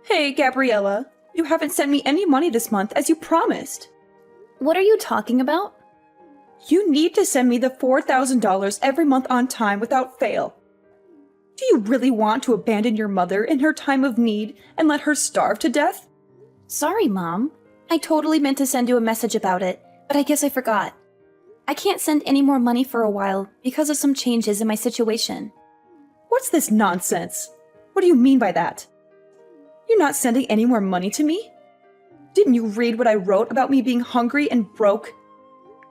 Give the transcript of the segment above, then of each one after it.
Hey, Gabriella, you haven't sent me any money this month as you promised. What are you talking about? You need to send me the $4,000 every month on time without fail. Do you really want to abandon your mother in her time of need and let her starve to death? Sorry, Mom. I totally meant to send you a message about it, but I guess I forgot. I can't send any more money for a while because of some changes in my situation. What's this nonsense? What do you mean by that? You're not sending any more money to me? Didn't you read what I wrote about me being hungry and broke?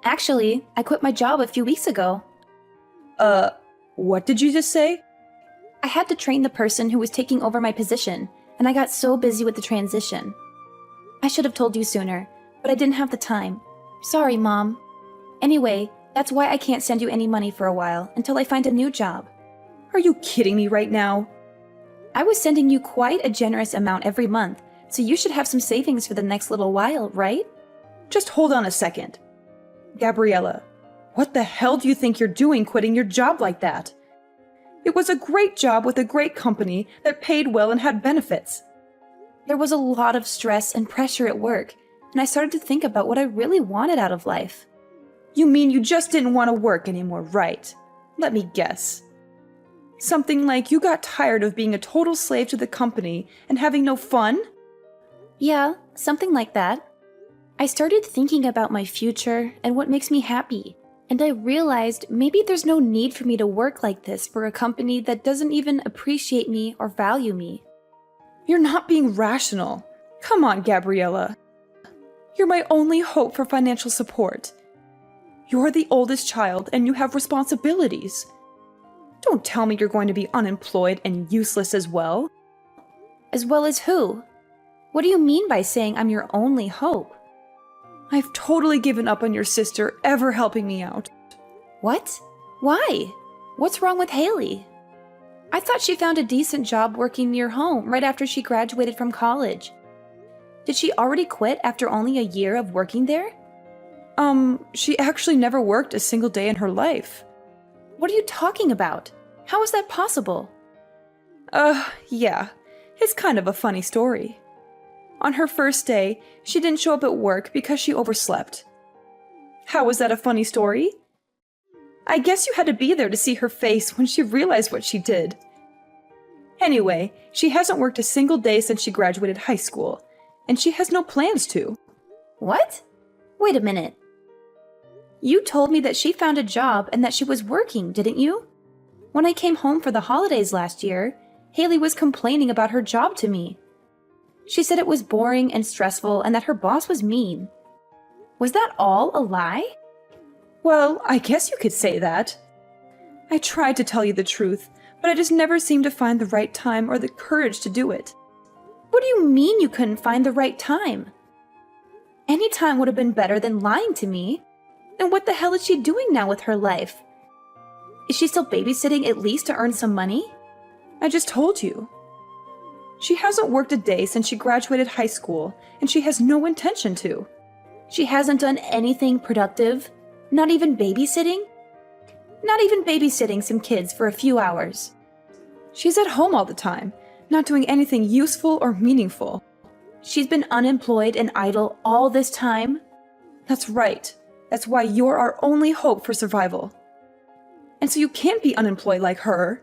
Actually, I quit my job a few weeks ago. What did you just say? I had to train the person who was taking over my position, and I got so busy with the transition. I should have told you sooner, but I didn't have the time. Sorry, Mom. Anyway, that's why I can't send you any money for a while until I find a new job. Are you kidding me right now? I was sending you quite a generous amount every month, so you should have some savings for the next little while, right? Just hold on a second. Gabriella, what the hell do you think you're doing quitting your job like that? It was a great job with a great company that paid well and had benefits. There was a lot of stress and pressure at work, and I started to think about what I really wanted out of life. You mean you just didn't want to work anymore, right? Let me guess. Something like you got tired of being a total slave to the company and having no fun? Yeah, something like that. I started thinking about my future and what makes me happy, and I realized maybe there's no need for me to work like this for a company that doesn't even appreciate me or value me. You're not being rational. Come on, Gabriella. You're my only hope for financial support. You're the oldest child and you have responsibilities. Don't tell me you're going to be unemployed and useless as well. As well as who? What do you mean by saying I'm your only hope? I've totally given up on your sister ever helping me out. What? Why? What's wrong with Haley? I thought she found a decent job working near home right after she graduated from college. Did she already quit after only a year of working there? She actually never worked a single day in her life. What are you talking about? How is that possible? Yeah. It's kind of a funny story. On her first day, she didn't show up at work because she overslept. How was that a funny story? I guess you had to be there to see her face when she realized what she did. Anyway, she hasn't worked a single day since she graduated high school, and she has no plans to. What? Wait a minute. You told me that she found a job and that she was working, didn't you? When I came home for the holidays last year, Haley was complaining about her job to me. She said it was boring and stressful and that her boss was mean. Was that all a lie? Well, I guess you could say that. I tried to tell you the truth, but I just never seemed to find the right time or the courage to do it. What do you mean you couldn't find the right time? Any time would have been better than lying to me. And what the hell is she doing now with her life? Is she still babysitting at least to earn some money? I just told you. She hasn't worked a day since she graduated high school, and she has no intention to. She hasn't done anything productive? Not even babysitting? Not even babysitting some kids for a few hours. She's at home all the time, not doing anything useful or meaningful. She's been unemployed and idle all this time? That's right. That's why you're our only hope for survival. And so you can't be unemployed like her.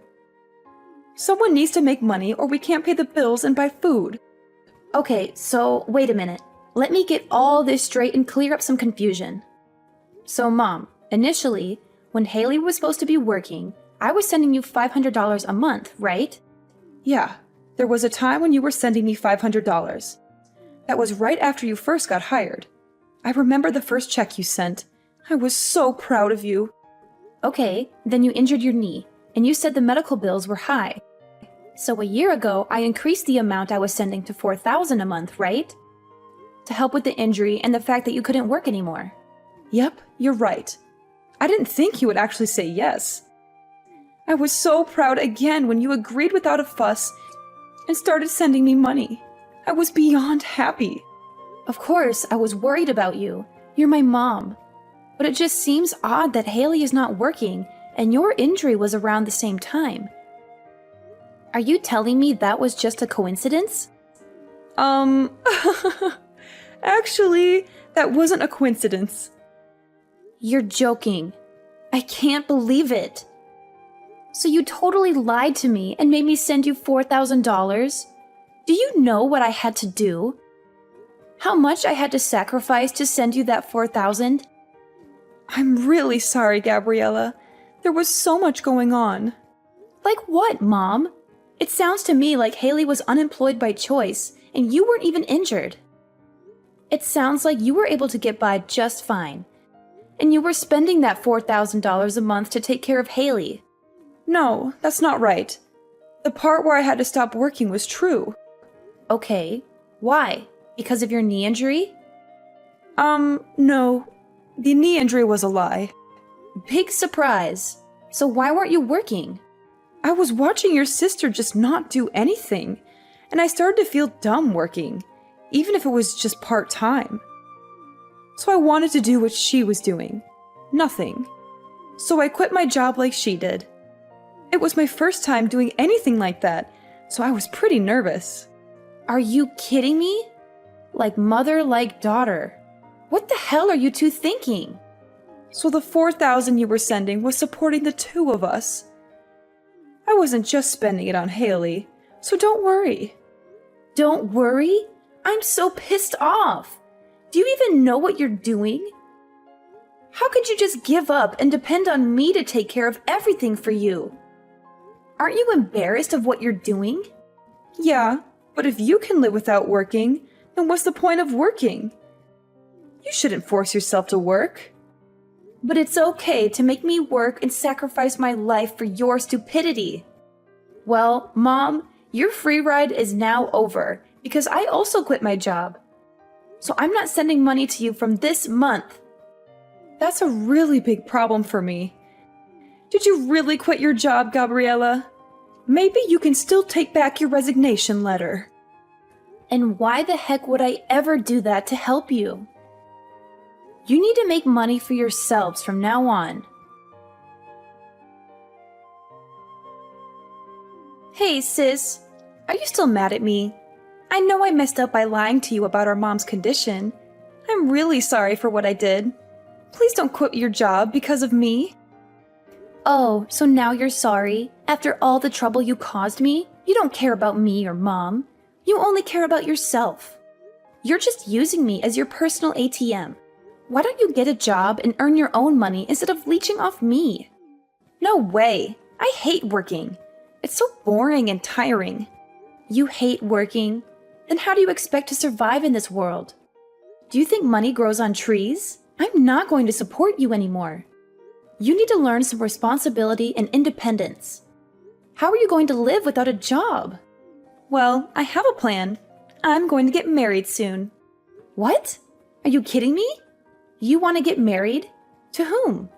Someone needs to make money or we can't pay the bills and buy food. Okay, so wait a minute. Let me get all this straight and clear up some confusion. So Mom, initially, when Haley was supposed to be working, I was sending you $500 a month, right? Yeah, there was a time when you were sending me $500. That was right after you first got hired. I remember the first check you sent. I was so proud of you. Okay, then you injured your knee, and you said the medical bills were high. So a year ago, I increased the amount I was sending to $4,000 a month, right? To help with the injury and the fact that you couldn't work anymore. Yep, you're right. I didn't think you would actually say yes. I was so proud again when you agreed without a fuss and started sending me money. I was beyond happy. Of course, I was worried about you. You're my mom. But it just seems odd that Haley is not working and your injury was around the same time. Are you telling me that was just a coincidence? Um, actually, that wasn't a coincidence. You're joking. I can't believe it. So you totally lied to me and made me send you $4,000? Do you know what I had to do? How much I had to sacrifice to send you that $4,000? I'm really sorry, Gabriella. There was so much going on. Like what, Mom? It sounds to me like Haley was unemployed by choice and you weren't even injured. It sounds like you were able to get by just fine. And you were spending that $4,000 a month to take care of Haley. No, that's not right. The part where I had to stop working was true. Okay, why? Because of your knee injury? No. The knee injury was a lie. Big surprise. So why weren't you working? I was watching your sister just not do anything, and I started to feel dumb working, even if it was just part-time. So I wanted to do what she was doing. Nothing. So I quit my job like she did. It was my first time doing anything like that, so I was pretty nervous. Are you kidding me? Like mother, like daughter. What the hell are you two thinking? So the $4,000 you were sending was supporting the two of us. I wasn't just spending it on Haley, so don't worry. Don't worry? I'm so pissed off. Do you even know what you're doing? How could you just give up and depend on me to take care of everything for you? Aren't you embarrassed of what you're doing? Yeah, but if you can live without working, then what's the point of working? You shouldn't force yourself to work. But it's okay to make me work and sacrifice my life for your stupidity. Well, Mom, your free ride is now over because I also quit my job. So I'm not sending money to you from this month. That's a really big problem for me. Did you really quit your job, Gabriella? Maybe you can still take back your resignation letter. And why the heck would I ever do that to help you? You need to make money for yourselves from now on. Hey, sis. Are you still mad at me? I know I messed up by lying to you about our mom's condition. I'm really sorry for what I did. Please don't quit your job because of me. Oh, so now you're sorry? After all the trouble you caused me? You don't care about me or Mom. You only care about yourself. You're just using me as your personal ATM. Why don't you get a job and earn your own money instead of leeching off me? No way. I hate working. It's so boring and tiring. You hate working? Then how do you expect to survive in this world? Do you think money grows on trees? I'm not going to support you anymore. You need to learn some responsibility and independence. How are you going to live without a job? Well, I have a plan. I'm going to get married soon. What? Are you kidding me? You want to get married? To whom?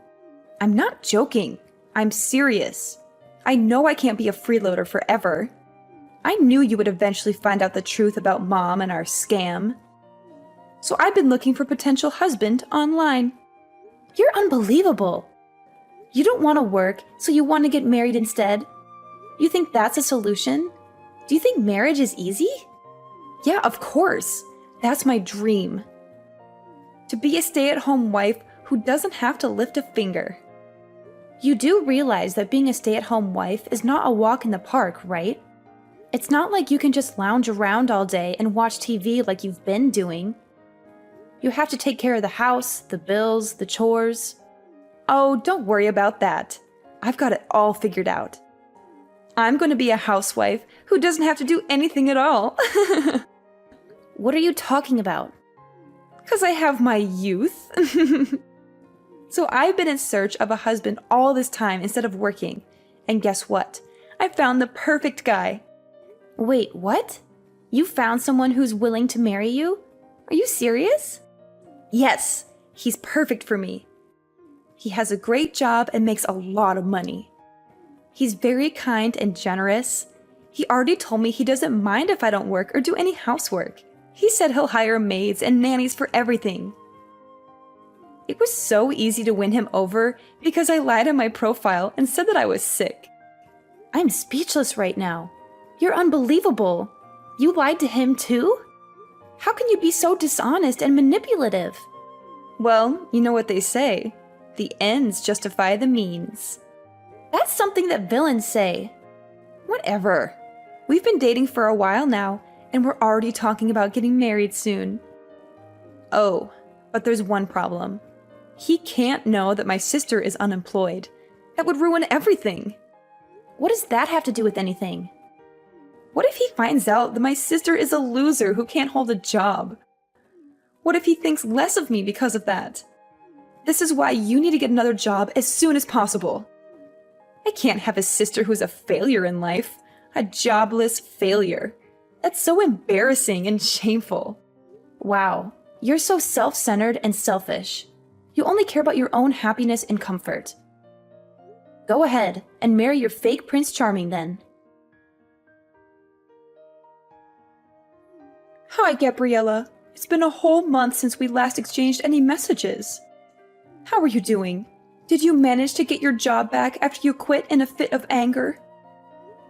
I'm not joking. I'm serious. I know I can't be a freeloader forever. I knew you would eventually find out the truth about Mom and our scam. So I've been looking for a potential husband online. You're unbelievable. You don't want to work, so you want to get married instead? You think that's a solution? Do you think marriage is easy? Yeah, of course. That's my dream. To be a stay-at-home wife who doesn't have to lift a finger. You do realize that being a stay-at-home wife is not a walk in the park, right? It's not like you can just lounge around all day and watch TV like you've been doing. You have to take care of the house, the bills, the chores. Oh, don't worry about that. I've got it all figured out. I'm going to be a housewife who doesn't have to do anything at all. What are you talking about? Because I have my youth. So I've been in search of a husband all this time instead of working. And guess what? I found the perfect guy. Wait, what? You found someone who's willing to marry you? Are you serious? Yes, he's perfect for me. He has a great job and makes a lot of money. He's very kind and generous. He already told me he doesn't mind if I don't work or do any housework. He said he'll hire maids and nannies for everything. It was so easy to win him over because I lied on my profile and said that I was sick. I'm speechless right now. You're unbelievable. You lied to him too? How can you be so dishonest and manipulative? Well, you know what they say. The ends justify the means. That's something that villains say. Whatever. We've been dating for a while now, and we're already talking about getting married soon. Oh, but there's one problem. He can't know that my sister is unemployed. That would ruin everything. What does that have to do with anything? What if he finds out that my sister is a loser who can't hold a job? What if he thinks less of me because of that? This is why you need to get another job as soon as possible. I can't have a sister who's a failure in life. A jobless failure. That's so embarrassing and shameful. Wow, you're so self-centered and selfish. You only care about your own happiness and comfort. Go ahead and marry your fake Prince Charming then. Hi, Gabriella. It's been a whole month since we last exchanged any messages. How are you doing? Did you manage to get your job back after you quit in a fit of anger?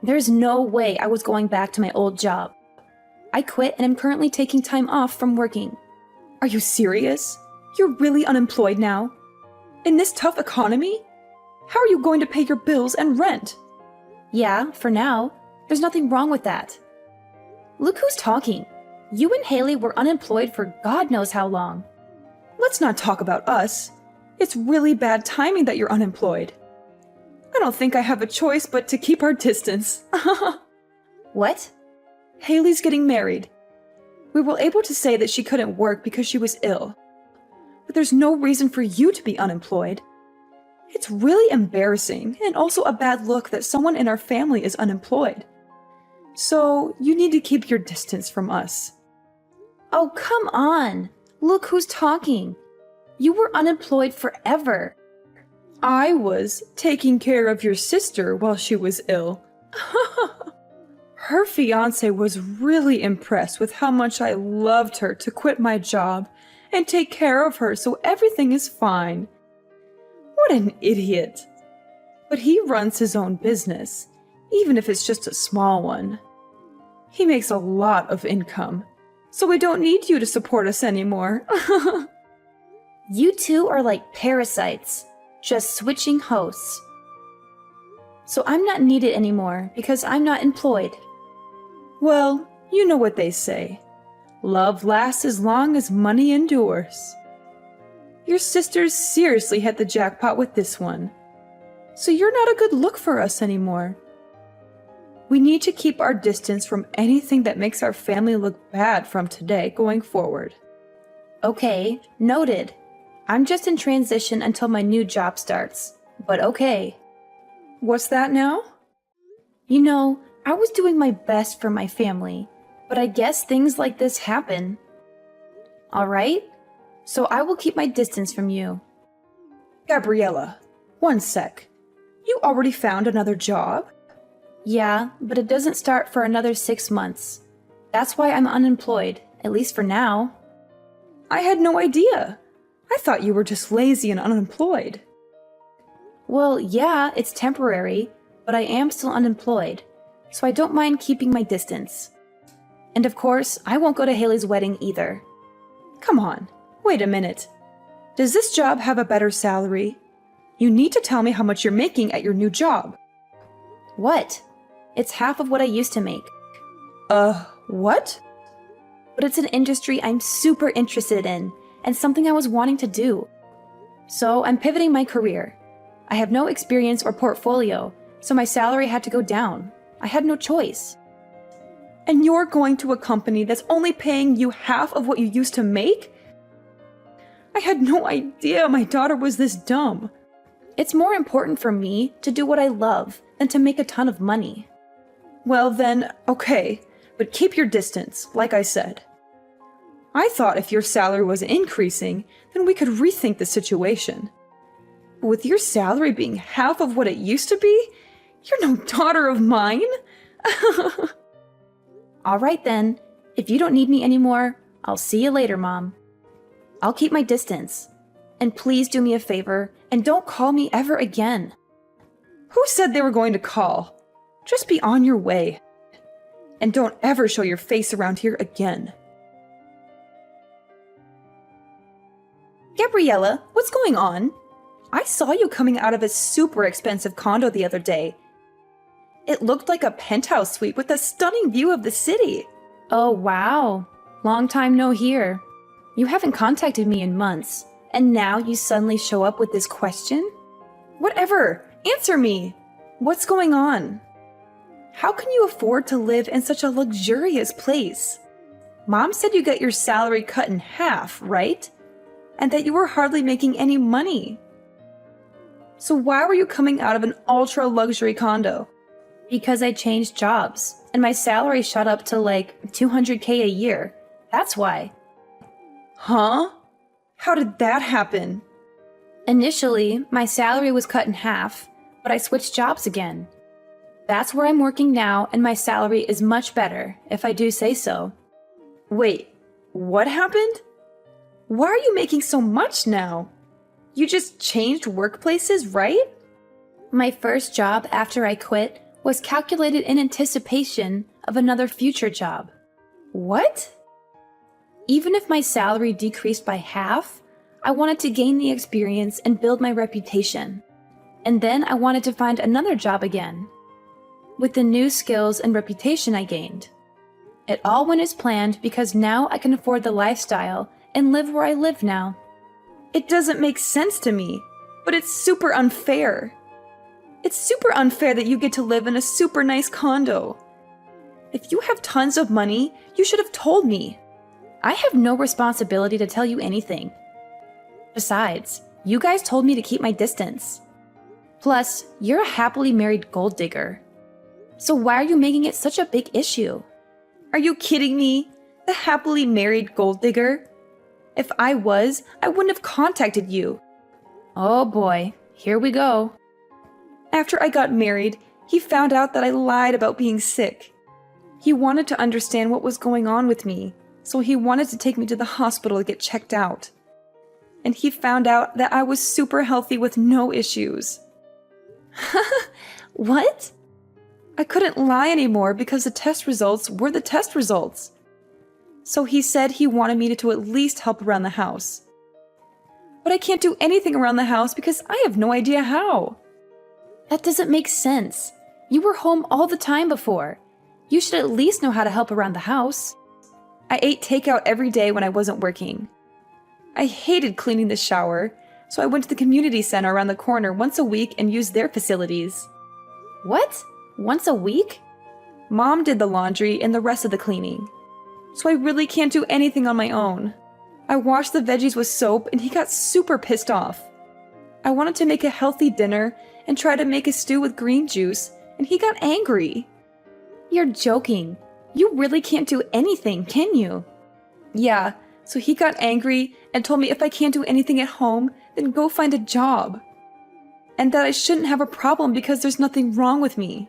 There's no way I was going back to my old job. I quit and am currently taking time off from working. Are you serious? You're really unemployed now? In this tough economy? How are you going to pay your bills and rent? Yeah, for now. There's nothing wrong with that. Look who's talking. You and Haley were unemployed for God knows how long. Let's not talk about us. It's really bad timing that you're unemployed. I don't think I have a choice but to keep our distance. What? Haley's getting married. We were able to say that she couldn't work because she was ill. But there's no reason for you to be unemployed. It's really embarrassing and also a bad look that someone in our family is unemployed. So you need to keep your distance from us. Oh, come on. Look who's talking. You were unemployed forever. I was taking care of your sister while she was ill. Her fiance was really impressed with how much I loved her to quit my job and take care of her so everything is fine. What an idiot. But he runs his own business, even if it's just a small one. He makes a lot of income, so we don't need you to support us anymore. You two are like parasites, just switching hosts. So I'm not needed anymore because I'm not employed. Well, you know what they say. Love lasts as long as money endures. Your sisters seriously hit the jackpot with this one. So you're not a good look for us anymore. We need to keep our distance from anything that makes our family look bad from today going forward. Okay, noted. I'm just in transition until my new job starts, but okay. What's that now? You know, I was doing my best for my family, but I guess things like this happen. Alright? So I will keep my distance from you. Gabriella, one sec. You already found another job? Yeah, but it doesn't start for another 6 months. That's why I'm unemployed, at least for now. I had no idea. I thought you were just lazy and unemployed. Well, yeah, it's temporary, but I am still unemployed, so I don't mind keeping my distance. And of course, I won't go to Haley's wedding either. Come on, wait a minute. Does this job have a better salary? You need to tell me how much you're making at your new job. What? It's half of what I used to make. What? But it's an industry I'm super interested in, and something I was wanting to do. So I'm pivoting my career. I have no experience or portfolio, so my salary had to go down. I had no choice. And you're going to a company that's only paying you half of what you used to make? I had no idea my daughter was this dumb. It's more important for me to do what I love than to make a ton of money. Well then, okay, but keep your distance, like I said. I thought if your salary was increasing, then we could rethink the situation. But with your salary being half of what it used to be, you're no daughter of mine. Alright then, if you don't need me anymore, I'll see you later, Mom. I'll keep my distance. And please do me a favor, and don't call me ever again. Who said they were going to call? Just be on your way. And don't ever show your face around here again. Gabriella, what's going on? I saw you coming out of a super expensive condo the other day. It looked like a penthouse suite with a stunning view of the city. Oh, wow. Long time no hear. You haven't contacted me in months, and now you suddenly show up with this question? Whatever, answer me. What's going on? How can you afford to live in such a luxurious place? Mom said you got your salary cut in half, right? And that you were hardly making any money. So why were you coming out of an ultra-luxury condo? Because I changed jobs, and my salary shot up to like $200K a year. That's why. Huh? How did that happen? Initially, my salary was cut in half, but I switched jobs again. That's where I'm working now, and my salary is much better, if I do say so. Wait, what happened? Why are you making so much now? You just changed workplaces, right? My first job after I quit was calculated in anticipation of another future job. What? Even if my salary decreased by half, I wanted to gain the experience and build my reputation. And then I wanted to find another job again, with the new skills and reputation I gained. It all went as planned because now I can afford the lifestyle and live where I live now. It doesn't make sense to me, but it's super unfair. It's super unfair that you get to live in a super nice condo. If you have tons of money, you should have told me. I have no responsibility to tell you anything. Besides, you guys told me to keep my distance. Plus, you're a happily married gold digger. So why are you making it such a big issue? Are you kidding me? The happily married gold digger? If I was, I wouldn't have contacted you. Oh boy, here we go. After I got married, he found out that I lied about being sick. He wanted to understand what was going on with me, so he wanted to take me to the hospital to get checked out. And he found out that I was super healthy with no issues. What? I couldn't lie anymore because the test results were the test results. So he said he wanted me to at least help around the house. But I can't do anything around the house because I have no idea how. That doesn't make sense. You were home all the time before. You should at least know how to help around the house. I ate takeout every day when I wasn't working. I hated cleaning the shower, so I went to the community center around the corner once a week and used their facilities. What? Once a week? Mom did the laundry and the rest of the cleaning, so I really can't do anything on my own. I washed the veggies with soap and he got super pissed off. I wanted to make a healthy dinner and try to make a stew with green juice, and he got angry. You're joking. You really can't do anything, can you? Yeah, so he got angry and told me if I can't do anything at home, then go find a job. And that I shouldn't have a problem because there's nothing wrong with me.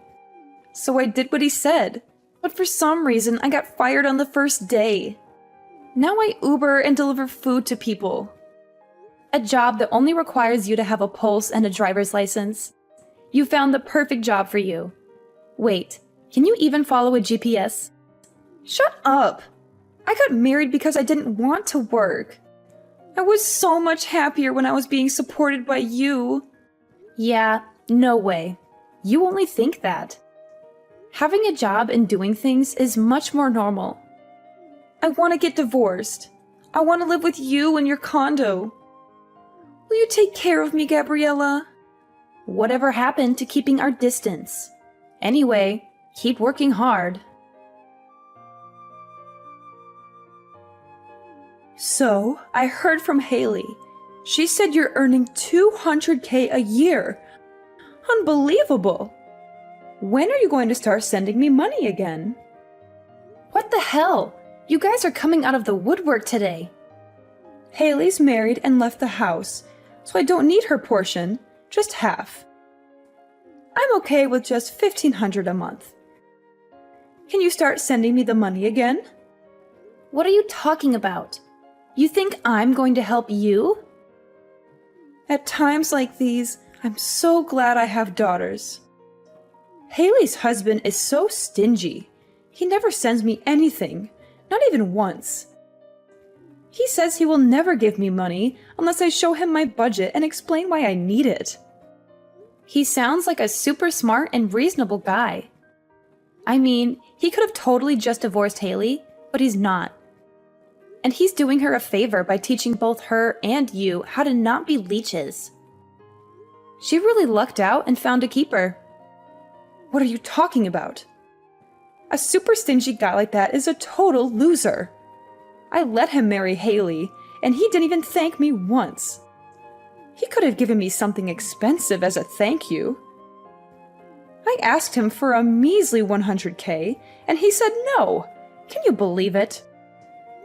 So I did what he said, but for some reason I got fired on the first day. Now I Uber and deliver food to people. A job that only requires you to have a pulse and a driver's license. You found the perfect job for you. Wait, can you even follow a GPS? Shut up! I got married because I didn't want to work. I was so much happier when I was being supported by you. Yeah, no way. You only think that. Having a job and doing things is much more normal. I want to get divorced. I want to live with you in your condo. Will you take care of me, Gabriella? Whatever happened to keeping our distance? Anyway, keep working hard. So, I heard from Haley. She said you're earning $200K a year. Unbelievable! When are you going to start sending me money again? What the hell? You guys are coming out of the woodwork today. Haley's married and left the house, so I don't need her portion, just half. I'm okay with just $1,500 a month. Can you start sending me the money again? What are you talking about? You think I'm going to help you? At times like these, I'm so glad I have daughters. Haley's husband is so stingy. He never sends me anything, not even once. He says he will never give me money unless I show him my budget and explain why I need it. He sounds like a super smart and reasonable guy. I mean, he could have totally just divorced Haley, but he's not. And he's doing her a favor by teaching both her and you how to not be leeches. She really lucked out and found a keeper. What are you talking about? A super stingy guy like that is a total loser. I let him marry Haley, and he didn't even thank me once. He could have given me something expensive as a thank you. I asked him for a measly $100K, and he said no. Can you believe it?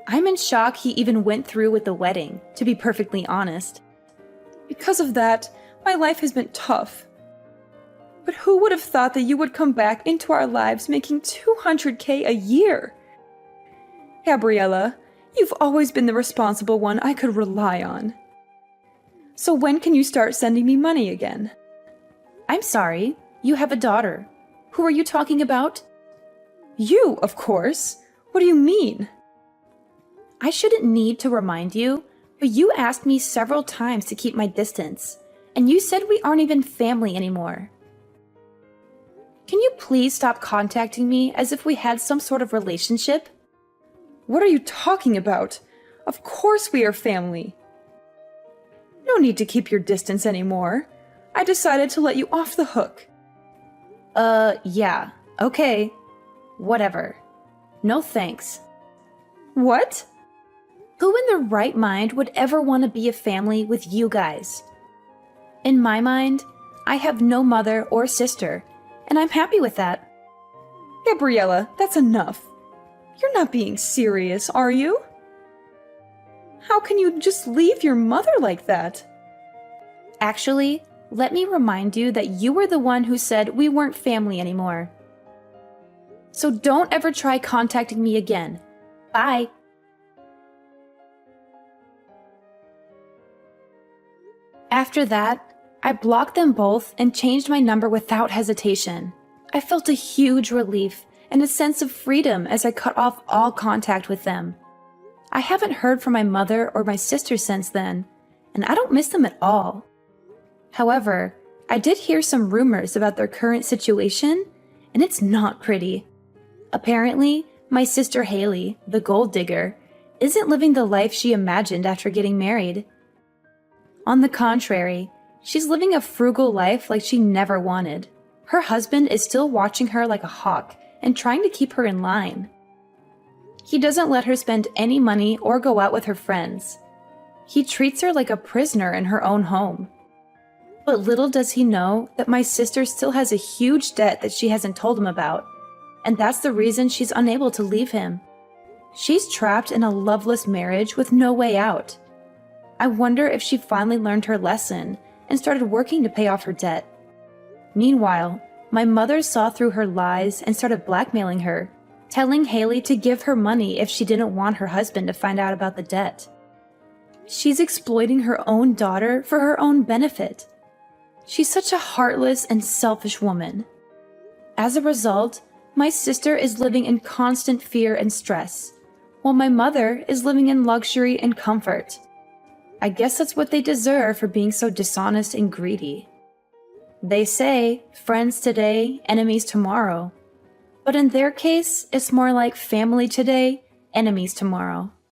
I'm in shock he even went through with the wedding, to be perfectly honest. Because of that, my life has been tough. But who would have thought that you would come back into our lives making $200K a year? Gabriella, you've always been the responsible one I could rely on. So when can you start sending me money again? I'm sorry, you have a daughter. Who are you talking about? You, of course. What do you mean? I shouldn't need to remind you, but you asked me several times to keep my distance, and you said we aren't even family anymore. Can you please stop contacting me as if we had some sort of relationship? What are you talking about? Of course we are family. No need to keep your distance anymore. I decided to let you off the hook. Yeah. Okay. Whatever. No thanks. What? Who in their right mind would ever want to be a family with you guys? In my mind, I have no mother or sister, and I'm happy with that. Gabriella, that's enough. You're not being serious, are you? How can you just leave your mother like that? Actually, let me remind you that you were the one who said we weren't family anymore. So don't ever try contacting me again. Bye. After that, I blocked them both and changed my number without hesitation. I felt a huge relief and a sense of freedom as I cut off all contact with them. I haven't heard from my mother or my sister since then, and I don't miss them at all. However, I did hear some rumors about their current situation, and it's not pretty. Apparently, my sister Haley, the gold digger, isn't living the life she imagined after getting married. On the contrary, she's living a frugal life like she never wanted. Her husband is still watching her like a hawk and trying to keep her in line. He doesn't let her spend any money or go out with her friends. He treats her like a prisoner in her own home. But little does he know that my sister still has a huge debt that she hasn't told him about, and that's the reason she's unable to leave him. She's trapped in a loveless marriage with no way out. I wonder if she finally learned her lesson and started working to pay off her debt. Meanwhile, my mother saw through her lies and started blackmailing her, telling Haley to give her money if she didn't want her husband to find out about the debt. She's exploiting her own daughter for her own benefit. She's such a heartless and selfish woman. As a result, my sister is living in constant fear and stress, while my mother is living in luxury and comfort. I guess that's what they deserve for being so dishonest and greedy. They say, friends today, enemies tomorrow. But in their case, it's more like family today, enemies tomorrow.